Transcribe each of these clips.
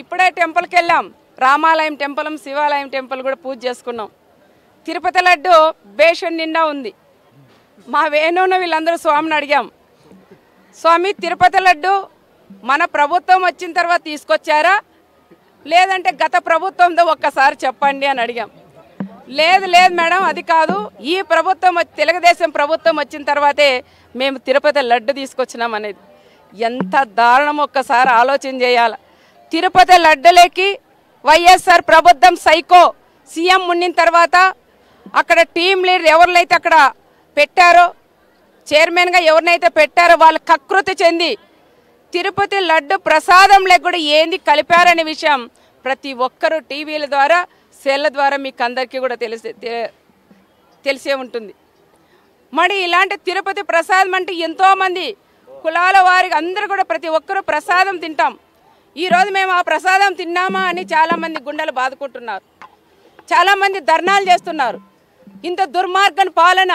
ఇప్పుడే టెంపుల్కి వెళ్ళాం, రామాలయం టెంపుల్, శివాలయం టెంపుల్ కూడా పూజ చేసుకున్నాం. తిరుపతి లడ్డు బేషన్ నిండా ఉంది. మా వేణును వీళ్ళందరూ స్వామిని అడిగాం, స్వామి తిరుపతి లడ్డు మన ప్రభుత్వం వచ్చిన తర్వాత తీసుకొచ్చారా లేదంటే గత ప్రభుత్వంతో ఒక్కసారి చెప్పండి అని అడిగాం. లేదు లేదు మేడం, అది కాదు, ఈ ప్రభుత్వం తెలుగుదేశం ప్రభుత్వం వచ్చిన తర్వాతే మేము తిరుపతి లడ్డు తీసుకొచ్చినాం అనేది. ఎంత దారుణం ఒక్కసారి ఆలోచన చేయాలి. తిరుపతి లడ్డులేకి వైఎస్ఆర్ ప్రభుత్వం సైకో సీఎం ఉండిన తర్వాత అక్కడ టీం లీడర్ ఎవరినైతే అక్కడ పెట్టారో, చైర్మన్గా ఎవరినైతే పెట్టారో వాళ్ళు కకృతి చెంది తిరుపతి లడ్డు ప్రసాదంలో కూడా ఏంది కలిపారనే విషయం ప్రతి ఒక్కరూ టీవీల ద్వారా, సెల్ల ద్వారా మీకు అందరికీ కూడా తెలిసే ఉంటుంది. మరి ఇలాంటి తిరుపతి ప్రసాదం అంటే ఎంతోమంది కులాల వారికి అందరూ కూడా ప్రతి ఒక్కరూ ప్రసాదం తింటాం. ఈరోజు మేము ఆ ప్రసాదం తిన్నామా అని చాలామంది గుండెలు బాదుకుంటున్నారు, చాలామంది ధర్నాలు చేస్తున్నారు. ఇంత దుర్మార్గం పాలన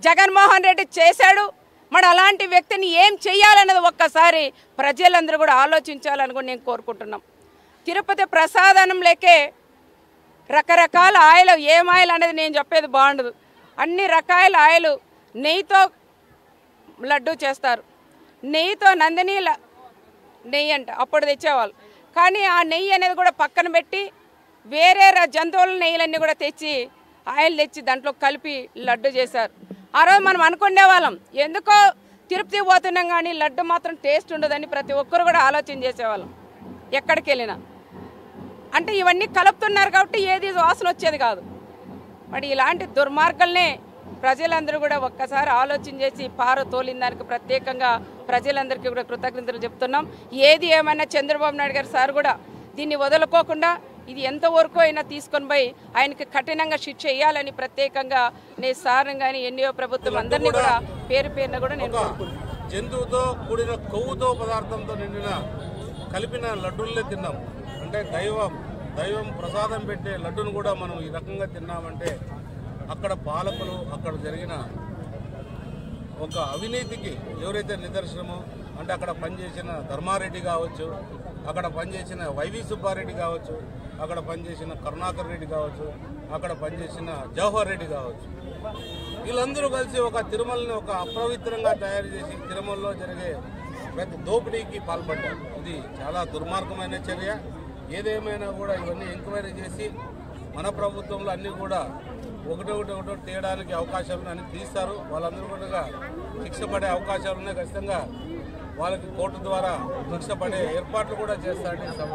జగన్మోహన్ రెడ్డి చేశాడు. మరి అలాంటి వ్యక్తిని ఏం చేయాలన్నది ఒక్కసారి ప్రజలందరూ కూడా ఆలోచించాలని కూడా నేను కోరుకుంటున్నాం. తిరుపతి ప్రసాదనంలోకే రకరకాల ఆయిల్, ఏం ఆయిల్ అనేది నేను చెప్పేది బాగుండదు. అన్ని రకాల ఆయిల్, నెయ్యితో లడ్డు చేస్తారు. నెయ్యితో నందిని నెయ్యి అంట అప్పుడు తెచ్చేవాళ్ళు. కానీ ఆ నెయ్యి అనేది కూడా పక్కన పెట్టి వేరే జంతువుల నెయ్యిలన్నీ కూడా తెచ్చి ఆయిల్ తెచ్చి దాంట్లో కలిపి లడ్డు చేశారు. ఆ రోజు మనం అనుకునే వాళ్ళం, ఎందుకో తిరుపతి పోతున్నాం కానీ లడ్డు మాత్రం టేస్ట్ ఉండదని ప్రతి ఒక్కరు కూడా ఆలోచన చేసేవాళ్ళం ఎక్కడికి వెళ్ళినా. అంటే ఇవన్నీ కలుపుతున్నారు కాబట్టి ఏది వాసన వచ్చేది కాదు. మరి ఇలాంటి దుర్మార్గాలనే ప్రజలందరూ కూడా ఒక్కసారి ఆలోచన చేసి పార తోలిన దానికి ప్రత్యేకంగా ప్రజలందరికీ కూడా కృతజ్ఞతలు చెప్తున్నాం. ఏది ఏమైనా చంద్రబాబు నాయుడు గారు సార్ కూడా దీన్ని వదులుకోకుండా ఇది ఎంతవరకు అయినా తీసుకొని పోయి ఆయనకి కఠినంగా శిక్ష వేయాలని ప్రత్యేకంగా నేను సార్ కానీ ఎన్డీఏ ప్రభుత్వం అందరినీ కూడా పేరు పేరున కూడా నేను జంతువుతో కూడిన కొవ్వుతో పదార్థంతో నిండిన కలిపిన లడ్డూలే తిన్నాం. అంటే దైవం ప్రసాదం పెట్టే లడ్డును కూడా మనం ఈ రకంగా తిన్నామంటే అక్కడ పాలకులు, అక్కడ జరిగిన ఒక అవినీతికి ఎవరైతే నిదర్శనమో అంటే అక్కడ పనిచేసిన ధర్మారెడ్డి కావచ్చు, అక్కడ పనిచేసిన వైవి సుబ్బారెడ్డి కావచ్చు, అక్కడ పనిచేసిన కరుణాకర్ రెడ్డి కావచ్చు, అక్కడ పనిచేసిన జవహర్ రెడ్డి కావచ్చు, వీళ్ళందరూ కలిసి ఒక తిరుమలని ఒక అపవిత్రంగా తయారు చేసి తిరుమలలో జరిగే ప్రతి దోపిడీకి పాల్పడ్డారు. ఇది చాలా దుర్మార్గమైన చర్య. ఏదేమైనా కూడా ఇవన్నీ ఎంక్వైరీ చేసి మన ప్రభుత్వంలో అన్నీ కూడా ఒకటొకటి తీయడానికి అవకాశాలను అన్ని తీస్తారు. వాళ్ళందరూ కూడా శిక్ష పడే అవకాశాలు ఉన్నాయి. ఖచ్చితంగా వాళ్ళకి కోర్టు ద్వారా శిక్ష పడే ఏర్పాట్లు కూడా చేస్తారని సభ